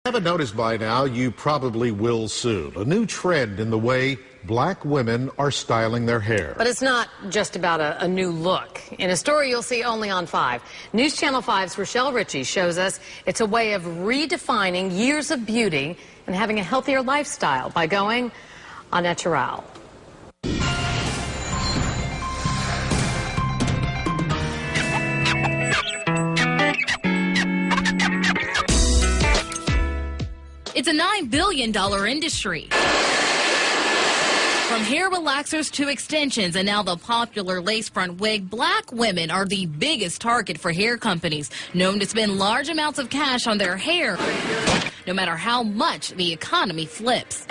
Haven't noticed by now, you probably will soon. A new trend in the way black women are styling their hair. But it's not just about a new look. In a story you'll see only on 5, News Channel 5's Rochelle Ritchie shows us it's a way of redefining years of beauty and having a healthier lifestyle by going au naturel. It's a $9 billion industry. From hair relaxers to extensions and now the popular lace front wig, black women are the biggest target for hair companies, known to spend large amounts of cash on their hair, no matter how much the economy flips.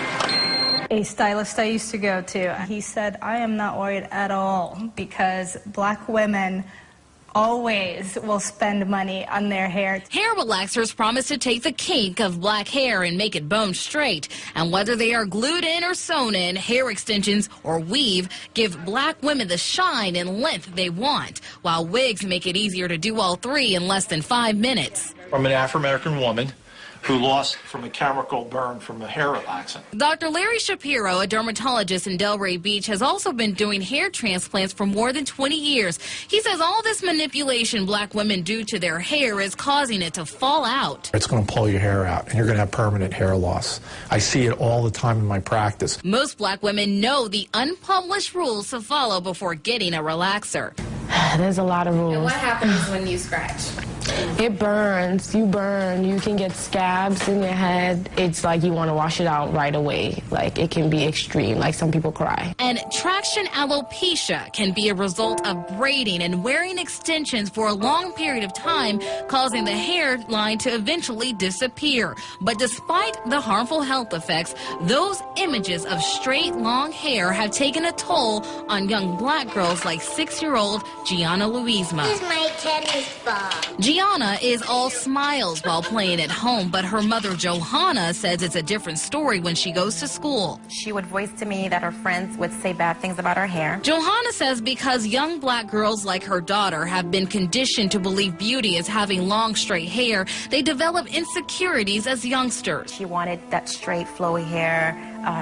A stylist I used to go to, he said, I am not worried at all because black women always will spend money on their hair. Hair relaxers promise to take the kink of black hair and make it bone straight. And whether they are glued in or sewn in, hair extensions or weave give black women the shine and length they want, while wigs make it easier to do all three in less than 5 minutes. I'm an Afro-American woman who lost from a chemical burn from a hair relaxant. Dr. Larry Shapiro, a dermatologist in Delray Beach, has also been doing hair transplants for more than 20 years. He says all this manipulation black women do to their hair is causing it to fall out. It's going to pull your hair out, and you're going to have permanent hair loss. I see it all the time in my practice. Most black women know the unpublished rules to follow before getting a relaxer. There's a lot of rules. And what happens when you scratch? It burns. You burn. You can get scabs in your head. It's like you want to wash it out right away. Like it can be extreme. Like some people cry. And traction alopecia can be a result of braiding and wearing extensions for a long period of time, causing the hairline to eventually disappear. But despite the harmful health effects, those images of straight, long hair have taken a toll on young black girls like 6-year-old Gianna Louisma. This is my tennis ball. Gianna is all smiles while playing at home, but her mother Johanna says it's a different story when she goes to school. She would voice to me that her friends would say bad things about her hair. Johanna says because young black girls like her daughter have been conditioned to believe beauty is having long, straight hair, they develop insecurities as youngsters. She wanted that straight, flowy hair.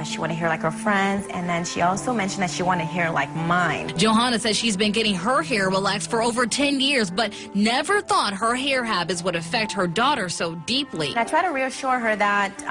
She wanted hair like her friends, and then she also mentioned that she wanted hair like mine. Johanna says she's been getting her hair relaxed for over 10 years, but never thought her hair habits would affect her daughter so deeply. And I try to reassure her that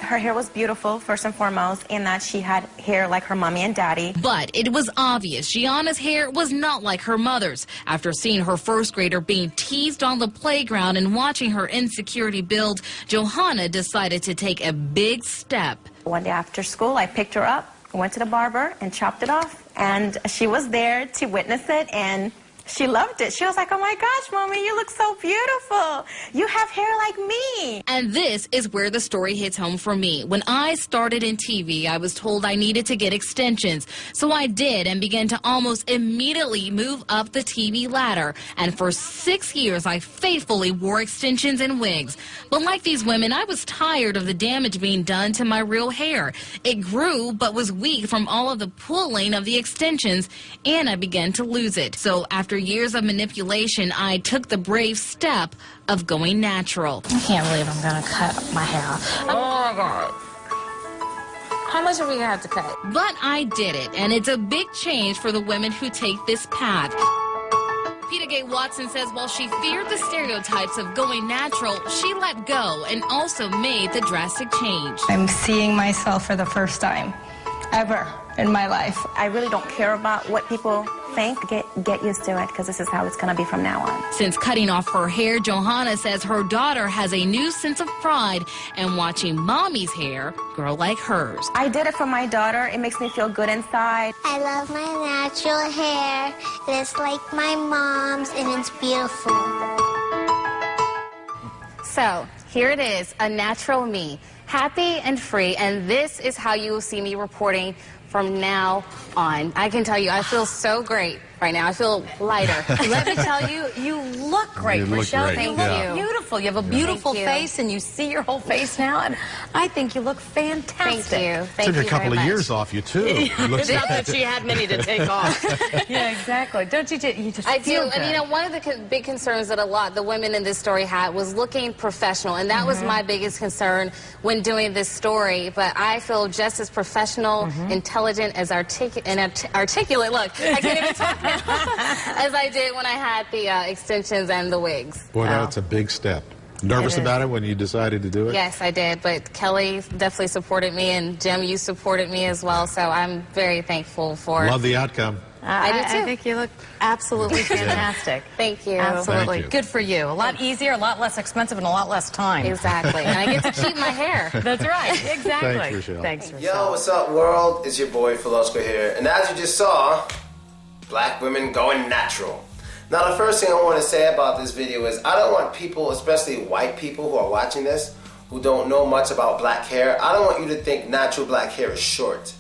her hair was beautiful, first and foremost, and that she had hair like her mommy and daddy. But it was obvious Gianna's hair was not like her mother's. After seeing her first grader being teased on the playground and watching her insecurity build, Johanna decided to take a big step. One day after school, I picked her up, went to the barber, and chopped it off. And she was there to witness it, and she loved it. She was like, oh my gosh, Mommy, you look so beautiful. You have hair like me. And this is where the story hits home for me. When I started in TV, I was told I needed to get extensions. So I did and began to almost immediately move up the TV ladder. And for 6 years, I faithfully wore extensions and wigs. But like these women, I was tired of the damage being done to my real hair. It grew, but was weak from all of the pulling of the extensions, and I began to lose it. So after years of manipulation, I took the brave step of going natural. I can't believe I'm gonna cut my hair off. Oh my God. How much are we gonna have to cut? But I did it, and it's a big change for the women who take this path. Peter Gay Watson says while she feared the stereotypes of going natural, she let go and also made the drastic change. I'm seeing myself for the first time ever in my life. I really don't care about what people think. Get used to it, because this is how it's going to be from now on. Since cutting off her hair, Johanna says her daughter has a new sense of pride in watching mommy's hair grow like hers. I did it for my daughter. It makes me feel good inside. I love my natural hair. It's like my mom's, and it's beautiful. So, here it is, a natural me. Happy and free, and this is how you will see me reporting from now on. I can tell you, I feel so great right now. I feel lighter. Let me tell you, you look great, You look Rochelle. great. You Yeah. look beautiful. You have a beautiful Thank you. face, and you see your whole face now, and I think you look fantastic. Thank you. Thank Took you a couple very of much. years off you, too. It's not that she had many to take off. Yeah, exactly. Don't you just I feel do, good. and you know, one of the big concerns that the women in this story had was looking professional, and that was my biggest concern when doing this story. But I feel just as professional, intelligent, as articulate. Look, I can't even talk now. As I did when I had the extensions and the wigs. Boy, that's a big step. Nervous It is. about it when you decided to do it? Yes, I did, but Kelly definitely supported me, and Jim, you supported me as well. So I'm very thankful for. Love the outcome. I do too. I think you look absolutely fantastic. Thank you. Absolutely. Thank you. Good for you. A lot easier, a lot less expensive, and a lot less time. Exactly, and I get to keep my hair. That's right. Exactly. Thanks, Rochelle. Thanks, Rochelle. Yo, what's up, world? It's your boy, Philosco here. And as you just saw, black women going natural. Now, the first thing I want to say about this video is I don't want people, especially white people who are watching this, who don't know much about black hair, I don't want you to think natural black hair is short.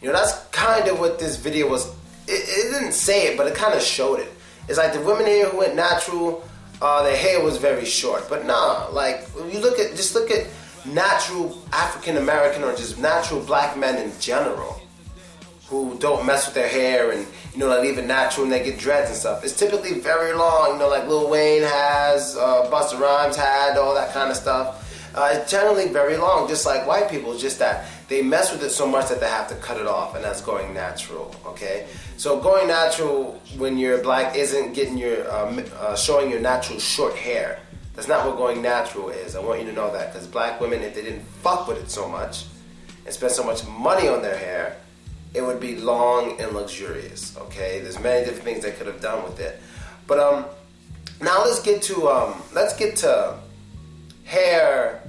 You know, that's kind of what this video was. It didn't say it, but it kind of showed it. It's like the women here who went natural, their hair was very short. But nah, like, if you just look at natural African American or just natural black men in general who don't mess with their hair and, you know, they leave it natural and they get dreads and stuff. It's typically very long, you know, like Lil Wayne has, Busta Rhymes had, all that kind of stuff. It's generally very long, just like white people. It's just that they mess with it so much that they have to cut it off, and that's going natural, okay? So going natural when you're black isn't getting your, showing your natural short hair. That's not what going natural is. I want you to know that, because black women, if they didn't fuck with it so much and spend so much money on their hair, it would be long and luxurious, okay? There's many different things they could have done with it. But now let's get to hair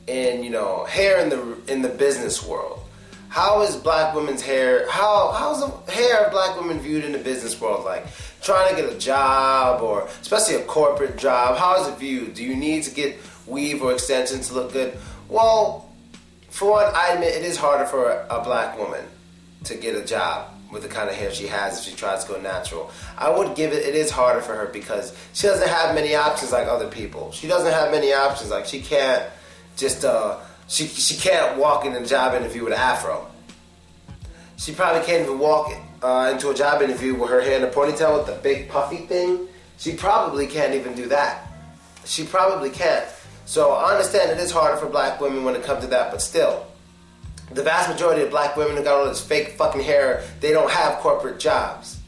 in, you know, hair in the business world. How is black women's hair, how's the hair of black women viewed in the business world? Like trying to get a job, or especially a corporate job, how is it viewed? Do you need to get weave or extensions to look good? Well, for one, I admit it is harder for a black woman to get a job with the kind of hair she has if she tries to go natural. I would give it is harder for her because she doesn't have many options like other people. She doesn't have many options. Like she can't just, she can't walk in a job interview with an afro. She probably can't even walk into a job interview with her hair in a ponytail with the big puffy thing. She probably can't even do that. She probably can't. So I understand it is harder for black women when it comes to that, but still, the vast majority of black women who got all this fake fucking hair, they don't have corporate jobs.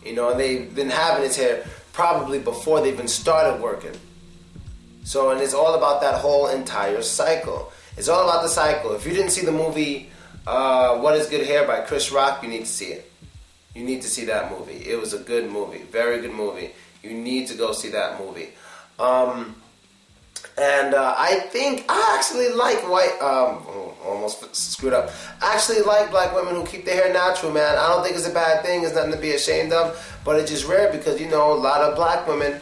You know, and they've been having this hair probably before they even started working. So, and it's all about that whole entire cycle. It's all about the cycle. If you didn't see the movie What is Good Hair by Chris Rock, you need to see it. You need to see that movie. It was a good movie, very good movie. You need to go see that movie. I think I actually like almost screwed up. I actually like black women who keep their hair natural, man. I don't think it's a bad thing. It's nothing to be ashamed of. But it's just rare because, you know, a lot of black women,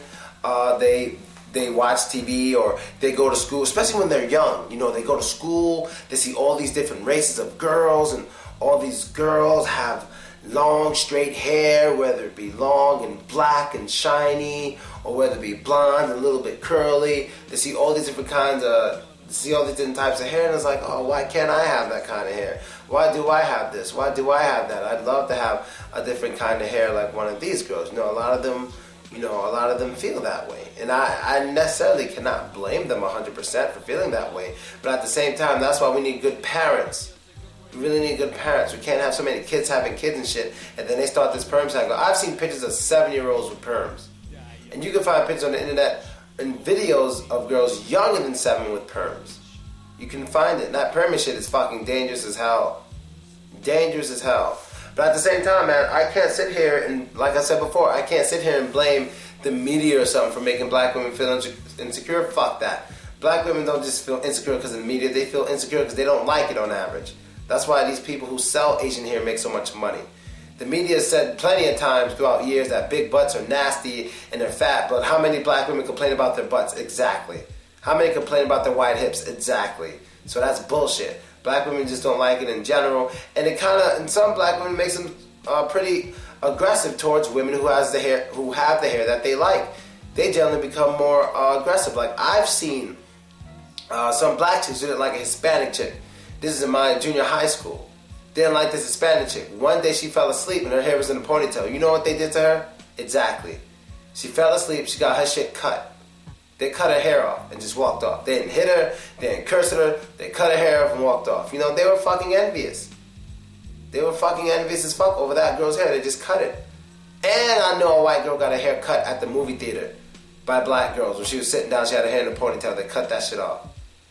they watch TV or they go to school, especially when they're young. You know, they go to school, they see all these different races of girls, and all these girls have long, straight hair, whether it be long and black and shiny, or whether it be blonde and a little bit curly. They see all these different different types of hair, and it's like, oh, why can't I have that kind of hair? Why do I have this? Why do I have that? I'd love to have a different kind of hair like one of these girls. You know, a lot of them feel that way. And I necessarily cannot blame them 100% for feeling that way. But at the same time, that's why we need good parents. We really need good parents. We can't have so many kids having kids and shit, and then they start this perm cycle. I've seen pictures of 7-year-olds with perms. And you can find pictures on the internet and videos of girls younger than 7 with perms. You can find it. And that perm shit is fucking dangerous as hell. Dangerous as hell. But at the same time, man, I can't sit here and, like I said before, I can't sit here and blame the media or something for making black women feel insecure. Fuck that. Black women don't just feel insecure because of the media. They feel insecure because they don't like it on average. That's why these people who sell Asian hair make so much money. The media said plenty of times throughout years that big butts are nasty and they're fat, but how many black women complain about their butts? Exactly. How many complain about their wide hips? Exactly. So that's bullshit. Black women just don't like it in general, and it kind of, in some black women, makes them pretty aggressive towards women who have the hair that they like. They generally become more aggressive. Like, I've seen some black chicks who didn't like a Hispanic chick. This is in my junior high school. Didn't like this Hispanic chick. One day she fell asleep and her hair was in a ponytail. You know what they did to her? Exactly. She fell asleep, she got her shit cut. They cut her hair off and just walked off. They didn't hit her, they didn't curse at her, they cut her hair off and walked off. You know, they were fucking envious. They were fucking envious as fuck over that girl's hair. They just cut it. And I know a white girl got her hair cut at the movie theater by black girls. When she was sitting down, she had her hair in a ponytail. They cut that shit off.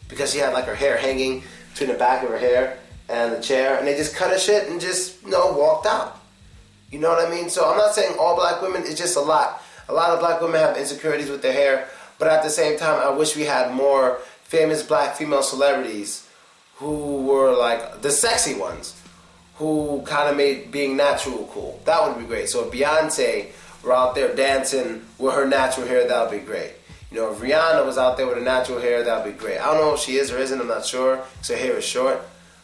Because she had like her hair hanging between the back of her hair and the chair. And they just cut her shit and just, you know, walked out. You know what I mean? So I'm not saying all black women, it's just a lot. A lot of black women have insecurities with their hair. But at the same time, I wish we had more famous black female celebrities who were like the sexy ones, who kind of made being natural cool. That would be great. So if Beyonce were out there dancing with her natural hair, that would be great. You know, if Rihanna was out there with her natural hair, that would be great. I don't know if she is or isn't, I'm not sure, because her hair is short,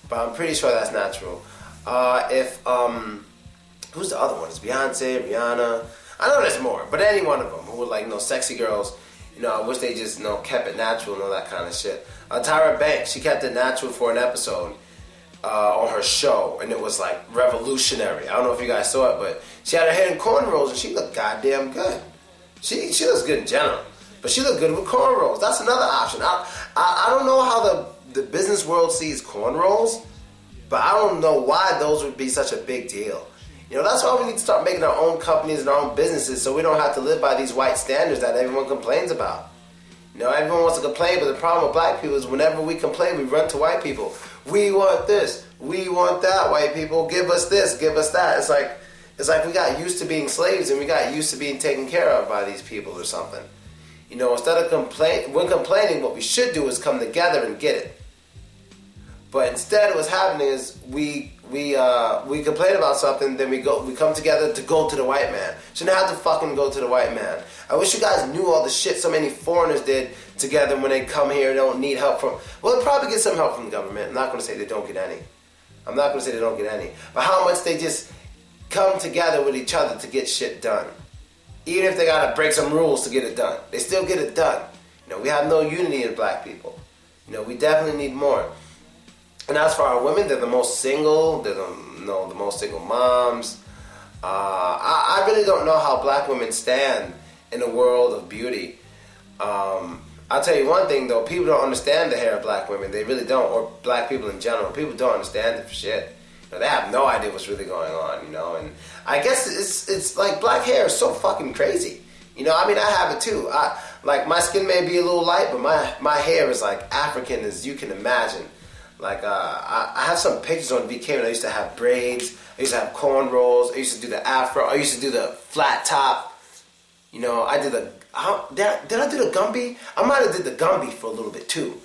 but I'm pretty sure that's natural. Who's the other one? It's Beyonce, Rihanna. I know there's more, but any one of them who were like, you know, sexy girls. You know, I wish they just, you know, kept it natural and all that kind of shit. Tyra Banks, she kept it natural for an episode on her show, and it was like revolutionary. I don't know if you guys saw it, but she had her hair in cornrows, and she looked goddamn good. She looks good in general, but she looked good with cornrows. That's another option. I don't know how the business world sees cornrows, but I don't know why those would be such a big deal. You know, that's why we need to start making our own companies and our own businesses so we don't have to live by these white standards that everyone complains about. You know, everyone wants to complain, but the problem with black people is whenever we complain, we run to white people. We want this, we want that, white people. Give us this, give us that. It's like we got used to being slaves and we got used to being taken care of by these people or something. You know, instead of complaining, what we should do is come together and get it. But instead, what's happening is we complain about something, then we come together to go to the white man. Shouldn't have to fucking go to the white man. I wish you guys knew all the shit so many foreigners did together when they come here and don't need help from. Well, they probably get some help from the government. I'm not going to say they don't get any. But how much they just come together with each other to get shit done. Even if they got to break some rules to get it done, they still get it done. You know, we have no unity in black people. You know, we definitely need more. And as for our women, they're the most single. They're the most single moms. I really don't know how black women stand in a world of beauty. I'll tell you one thing though, people don't understand the hair of black women. They really don't, or black people in general. People don't understand it for shit. You know, they have no idea what's really going on, you know. And I guess it's like black hair is so fucking crazy. You know, I mean, I have it too. Like my skin may be a little light, but my hair is like African as you can imagine. Like, I have some pictures on VK when I used to have braids. I used to have cornrows. I used to do the afro. I used to do the flat top. You know, I did did I do the Gumby? I might have did the Gumby for a little bit too.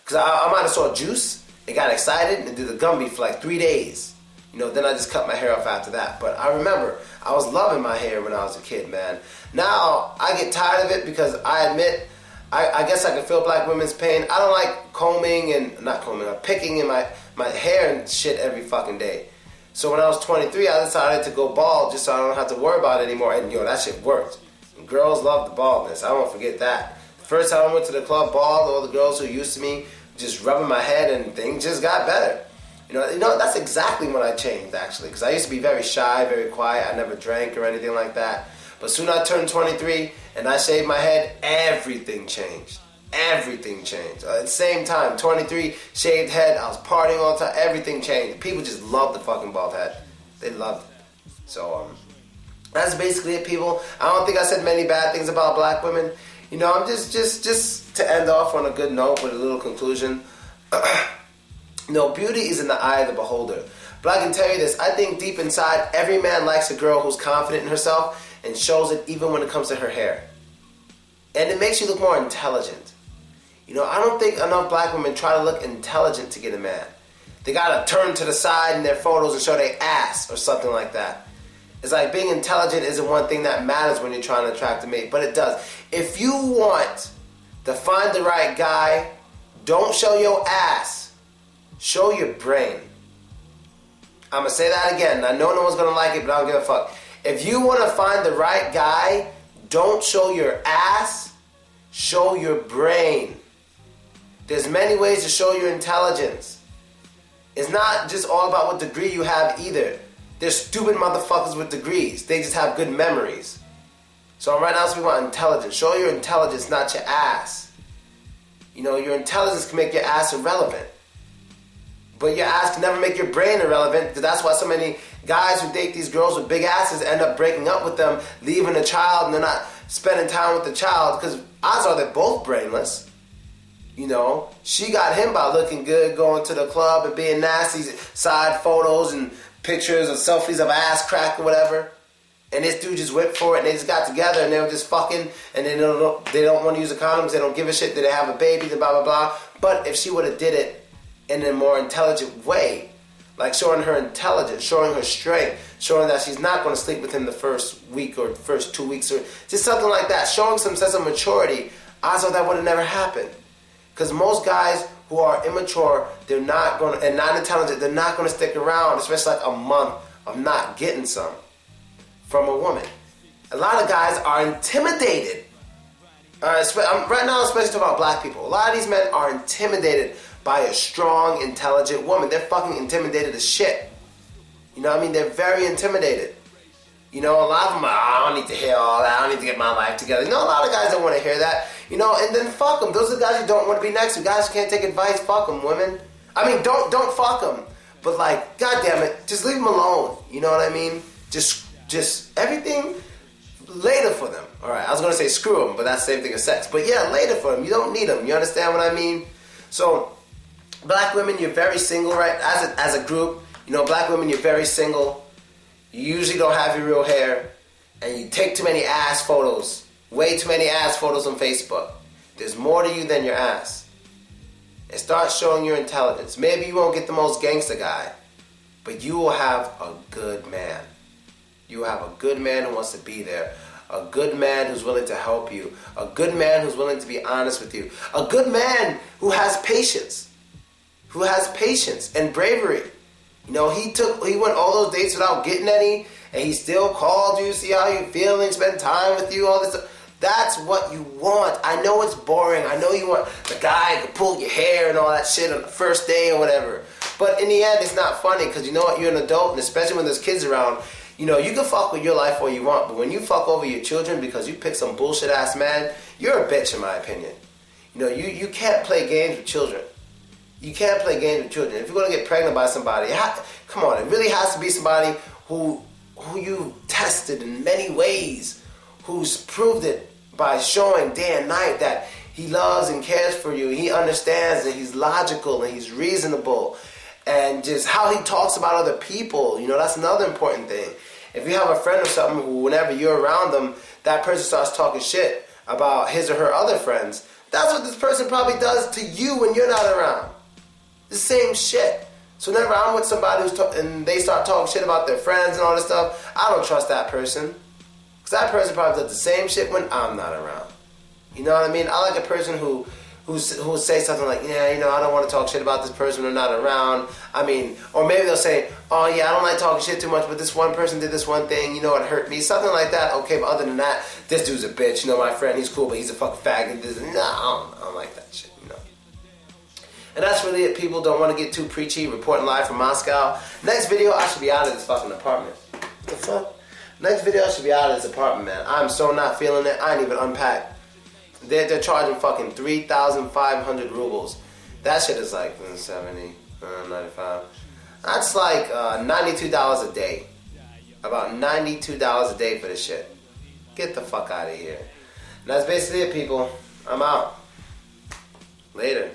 Because I might have saw Juice and got excited and did the Gumby for like 3 days. You know, then I just cut my hair off after that. But I remember, I was loving my hair when I was a kid, man. Now, I get tired of it because I admit, I guess I can feel black women's pain. I don't like picking in my hair and shit every fucking day. So when I was 23, I decided to go bald just so I don't have to worry about it anymore. And that shit worked. And girls love the baldness. I won't forget that. The first time I went to the club bald, all the girls who used to me just rubbing my head and things just got better. You know, that's exactly when I changed actually. Because I used to be very shy, very quiet. I never drank or anything like that. But soon I turned 23 and I shaved my head, everything changed. Everything changed. At the same time, 23, shaved head, I was partying all the time, everything changed. People just loved the fucking bald head. They loved it. So, that's basically it, people. I don't think I said many bad things about black women. You know, I'm just to end off on a good note with a little conclusion. No, beauty is in the eye of the beholder. But I can tell you this, I think deep inside, every man likes a girl who's confident in herself and shows it even when it comes to her hair. And it makes you look more intelligent. You know, I don't think enough black women try to look intelligent to get a man. They gotta turn to the side in their photos and show their ass or something like that. It's like being intelligent isn't one thing that matters when you're trying to attract a mate, but it does. If you want to find the right guy, don't show your ass. show your brain. I'm going to say that again. I know no one's going to like it, but I don't give a fuck. If you want to find the right guy, don't show your ass, show your brain. There's many ways to show your intelligence. It's not just all about what degree you have either. There's stupid motherfuckers with degrees. They just have good memories. So right now, we want intelligence. Show your intelligence, not your ass. You know, your intelligence can make your ass irrelevant. But your ass can never make your brain irrelevant, because that's why so many guys who date these girls with big asses end up breaking up with them, leaving the child, and they're not spending time with the child, because odds are they're both brainless. You know, she got him by looking good, going to the club and being nasty, side photos and pictures or selfies of ass crack or whatever. And this dude just went for it, and they just got together, and they were just fucking, and they don't want to use the condoms, they don't give a shit that they have a baby, and blah, blah, blah. But if she would have did it in a more intelligent way, like showing her intelligence, showing her strength, showing that she's not going to sleep with him the first week or first 2 weeks, or just something like that, showing some sense of maturity, odds are that would have never happened. Because most guys who are immature, they're not going to, and not intelligent, they're not going to stick around, especially like a month of not getting some from a woman. A lot of guys are intimidated. Right now, especially talking about black people. A lot of these men are intimidated by a strong, intelligent woman. They're fucking intimidated as shit. You know what I mean? They're very intimidated. You know, a lot of them are, I don't need to hear all that. I don't need to get my life together. You know, a lot of guys don't want to hear that. You know, and then fuck them. Those are the guys you don't want to be next to. Guys who can't take advice, fuck them, women. I mean, don't fuck them. But like, goddamn it, just leave them alone. You know what I mean? Just everything later for them. All right, I was going to say screw them, but that's the same thing as sex. But yeah, later for them. You don't need them. You understand what I mean? So, black women, you're very single, right? As a group, you know, black women, you're very single. You usually don't have your real hair, and you take too many ass photos. Way too many ass photos on Facebook. There's more to you than your ass. And start showing your intelligence. Maybe you won't get the most gangster guy, but you will have a good man. You will have a good man who wants to be there. A good man who's willing to help you. A good man who's willing to be honest with you. A good man who has patience. Who has patience and bravery. You know, he went all those dates without getting any, and he still called you, see how you're feeling, spend time with you, all this stuff. That's what you want. I know it's boring. I know you want the guy who can pull your hair and all that shit on the first day or whatever. But in the end, it's not funny, because you know what? You're an adult, and especially when there's kids around, you know, you can fuck with your life all you want, but when you fuck over your children because you pick some bullshit ass man, you're a bitch in my opinion. You know, you can't play games with children. You can't play games with children. If you're going to get pregnant by somebody, come on, it really has to be somebody who you tested in many ways, who's proved it by showing day and night that he loves and cares for you. He understands that he's logical and he's reasonable. And just how he talks about other people, you know, that's another important thing. If you have a friend or something who, whenever you're around them, that person starts talking shit about his or her other friends, that's what this person probably does to you when you're not around. The same shit. So whenever I'm with somebody and they start talking shit about their friends and all this stuff, I don't trust that person. Because that person probably does the same shit when I'm not around. You know what I mean? I like a person who say something like, yeah, you know, I don't want to talk shit about this person when they're not around. I mean, or maybe they'll say, oh yeah, I don't like talking shit too much, but this one person did this one thing, you know, it hurt me. Something like that. Okay, but other than that, this dude's a bitch. You know, my friend, he's cool, but he's a fucking faggot. No, I don't like that shit, you know. And that's really it. People don't want to get too preachy. Reporting live from Moscow. Next video, I should be out of this fucking apartment. What the fuck? Next video, I should be out of this apartment, man. I'm so not feeling it. I ain't even unpacked. They're charging fucking 3,500 rubles. That shit is like 70, 95. That's like $92 a day. About $92 a day for this shit. Get the fuck out of here. And that's basically it, people. I'm out. Later.